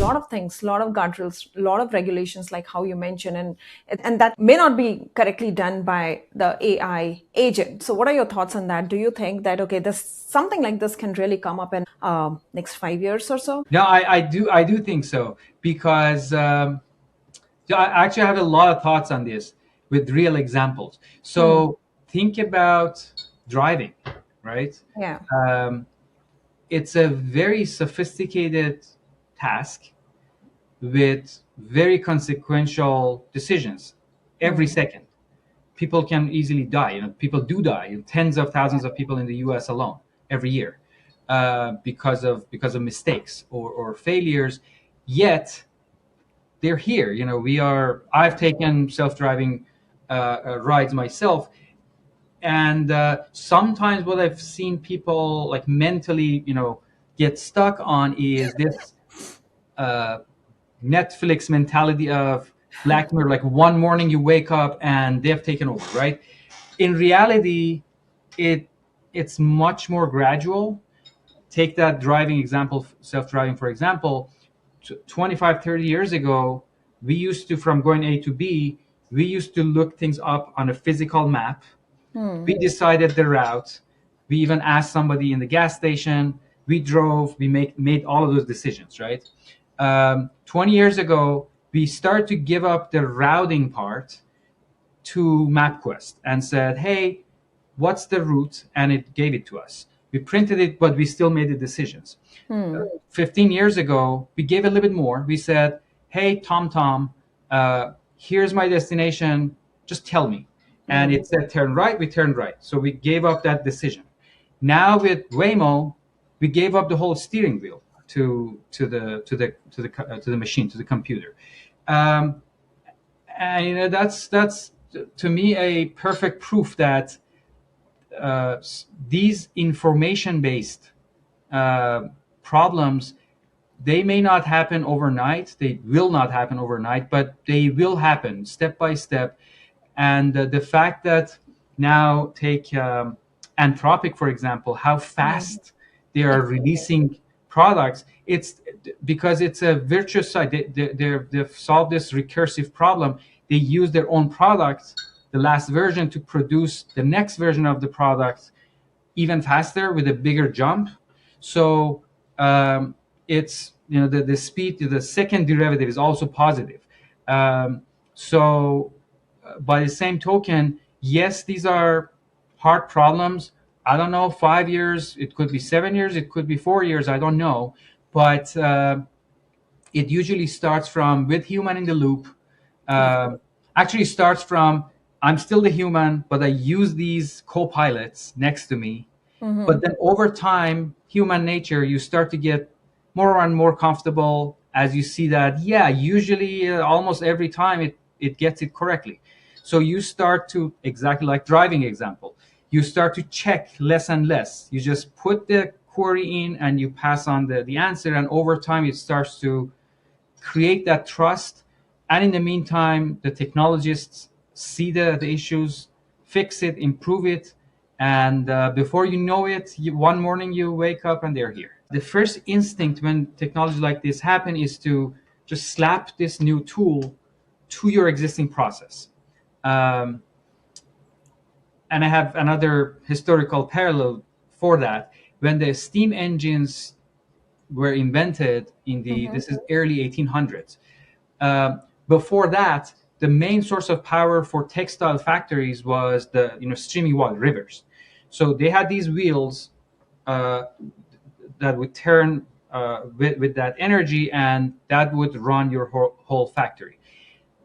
lot of things, a lot of guardrails, a lot of regulations, like how you mentioned, and that may not be correctly done by the AI agent. So what are your thoughts on that? Do you think that, okay, this something like this can really come up in next 5 years or so? No, I do think so, because so I actually have a lot of thoughts on this with real examples. So think about driving, right? Yeah. Um, it's a very sophisticated task with very consequential decisions every second. People can easily die. People do die. Tens of thousands of people in the U.S. alone every year, because of mistakes or failures. Yet they're here. I've taken self-driving rides myself, and sometimes what I've seen people like mentally, get stuck on is this uh, Netflix mentality of Black Mirror. Like one morning you wake up and they've taken over, right? In reality, it it's much more gradual. Take that driving example, self-driving, for example. 25, 30 years ago, we used to, from going A to B, we used to look things up on a physical map. We decided the route. We even asked somebody in the gas station. We drove. We made all of those decisions, right? 20 years ago, we started to give up the routing part to MapQuest and said, hey, what's the route? And it gave it to us. We printed it, but we still made the decisions. 15 years ago, we gave a little bit more. We said, hey, TomTom, here's my destination. Just tell me. And it said turn right. We turned right. So we gave up that decision. Now with Waymo, we gave up the whole steering wheel to the machine, to the computer. And that's to me a perfect proof that these information-based problems, they may not happen overnight. They will not happen overnight, but they will happen step by step. And the fact that now take Anthropic, for example, how fast they are releasing products, it's because it's a virtuous cycle. They've solved this recursive problem. They use their own product, the last version, to produce the next version of the product even faster with a bigger jump. So it's, the speed to the second derivative is also positive. So by the same token, yes, these are hard problems. I don't know, 5 years, it could be 7 years, it could be 4 years, I don't know. But it usually starts from with human in the loop. Actually starts from, I'm still the human, but I use these co-pilots next to me. But then over time, human nature, you start to get more and more comfortable as you see that, yeah, usually almost every time it gets it correctly. So you start to, exactly like driving example, you start to check less and less. You just put the query in and you pass on the answer. And over time, it starts to create that trust. And in the meantime, the technologists see the issues, fix it, improve it. And before you know it, one morning you wake up and they're here. The first instinct when technology like this happen is to just slap this new tool to your existing process. And I have another historical parallel for that. When the steam engines were invented in this is early 1800s. Before that, the main source of power for textile factories was the streaming water, rivers. So they had these wheels that would turn with that energy, and that would run your whole factory.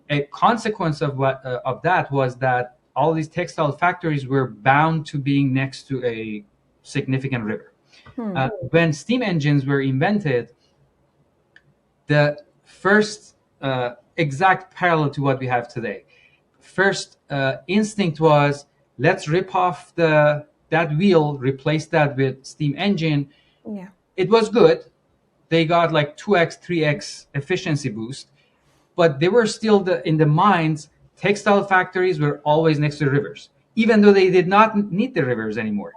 A consequence of that was that all these textile factories were bound to being next to a significant river. When steam engines were invented, the first exact parallel to what we have today. First instinct was, let's rip off that wheel, replace that with steam engine. Yeah. It was good. They got like 2x, 3x efficiency boost, but they were still in the mines. Textile factories were always next to rivers, even though they did not need the rivers anymore.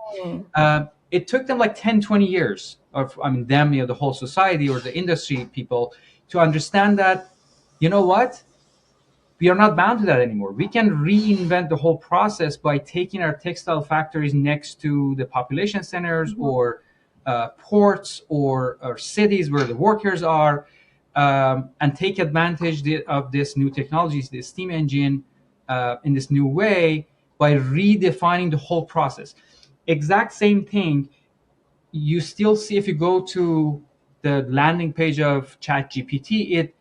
It took them like 10, 20 years of, the whole society or the industry people to understand that, you know what, we are not bound to that anymore. We can reinvent the whole process by taking our textile factories next to the population centers Mhm. or ports or cities where the workers are, and take advantage of this new technologies, the steam engine, in this new way by redefining the whole process. Exact same thing you still see if you go to the landing page of ChatGPT. It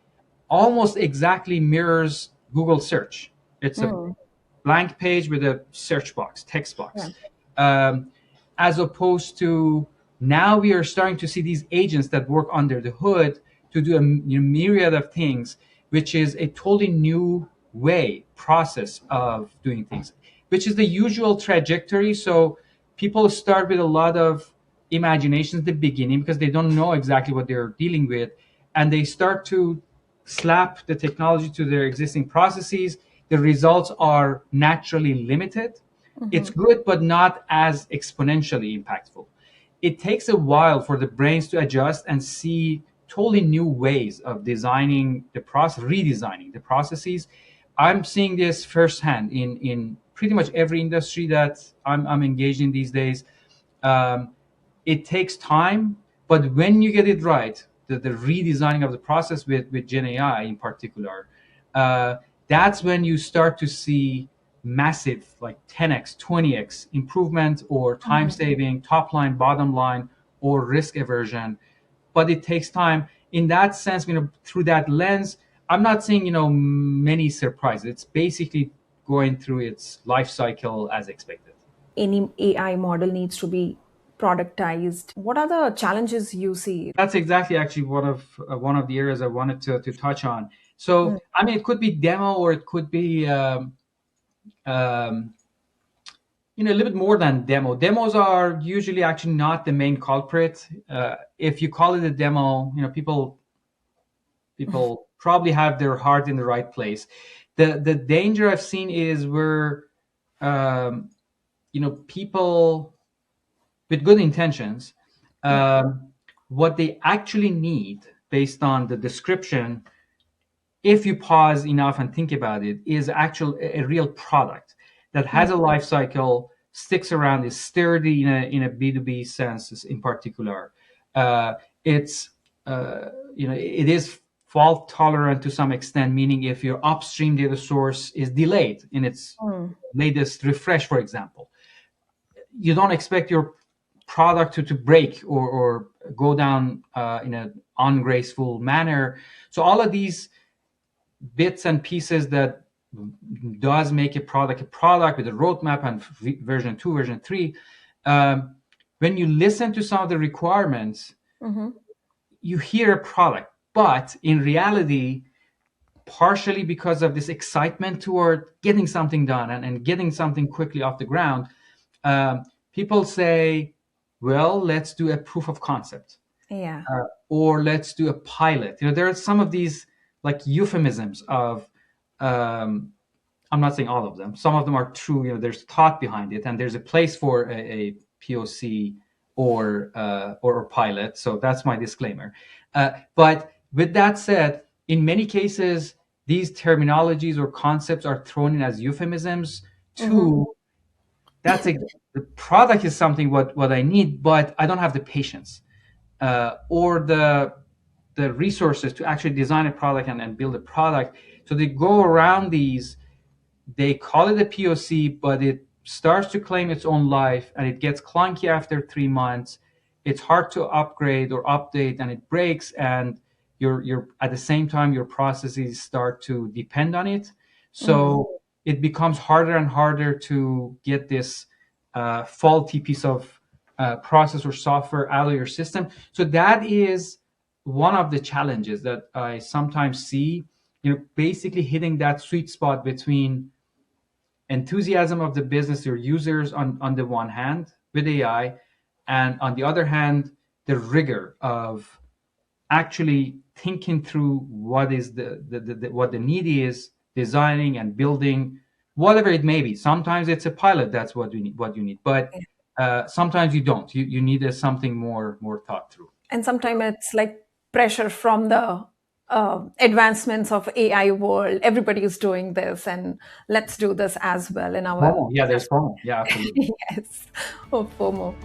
almost exactly mirrors Google search. It's a Mm. blank page with a search box, text Yeah. box, um, as opposed to now we are starting to see these agents that work under the hood to do a myriad of things, which is a totally new way process of doing things, which is the usual trajectory. So people start with a lot of imaginations at the beginning because they don't know exactly what they're dealing with, and they start to slap the technology to their existing processes. The results are naturally limited. It's Mhm. good, but not as exponentially impactful. It takes a while for the brains to adjust and see totally new ways of designing the process, redesigning the processes. I'm seeing this firsthand in pretty much every industry that I'm engaged in these days. Um, it takes time, but when you get it right, the redesigning of the process with Gen AI in particular, uh, that's when you start to see massive, like 10x, 20x improvement or time Mhm. saving, top line, bottom line, or risk aversion. But it takes time. In that sense, through that lens, I'm not seeing, many surprises. It's basically going through its life cycle as expected. Any AI model needs to be productized. What are the challenges you see? That's exactly actually one of the areas I wanted to touch on. Mm. So, I mean, it could be demo or it could be um, a little bit more than demo. Demos are usually actually not the main culprit. If you call it a demo, people probably have their heart in the right place. The danger I've seen is where um, people with good intentions, Yeah. um, what they actually need based on the description, if you pause enough and think about it, is actual a real product that has Mm. a life cycle, sticks around, is sturdy in a B2B sense in particular. Uh, it's it is fault tolerant to some extent, meaning if your upstream data source is delayed in its Mm. latest refresh, for example, you don't expect your product to break or go down in an ungraceful manner. So all of these bits and pieces that does make a product with a roadmap and version 2, version 3, um, when you listen to some of the requirements, Mhm. you hear a product, but in reality, partially because of this excitement toward getting something done and getting something quickly off the ground, um, people say, well, let's do a proof of concept, Yeah. or let's do a pilot. There are some of these like euphemisms of, um, I'm not saying all of them. Some of them are true. There's thought behind it, and there's a place for a POC or pilot. So that's my disclaimer. But with that said, in many cases, these terminologies or concepts are thrown in as euphemisms Mhm. to that's the product is something what I need, but I don't have the patience or the resources to actually design a product and build a product. So they go around these, they call it a POC, but it starts to claim its own life and it gets clunky after 3 months. It's hard to upgrade or update and it breaks, and you're at the same time your processes start to depend on it. Mm. So it becomes harder and harder to get this faulty piece of process or software out of your system. So that is one of the challenges that I sometimes see, basically hitting that sweet spot between enthusiasm of the business, your users on the one hand with AI, and on the other hand, the rigor of actually thinking through what is what the need is, designing and building, whatever it may be. Sometimes it's a pilot, that's what you need, but sometimes you don't. You need something more thought through. And sometimes it's like pressure from the advancements of AI world. Everybody is doing this, and let's do this as well in our FOMO. Yeah, there's FOMO. Yeah, absolutely. yes, oh, FOMO.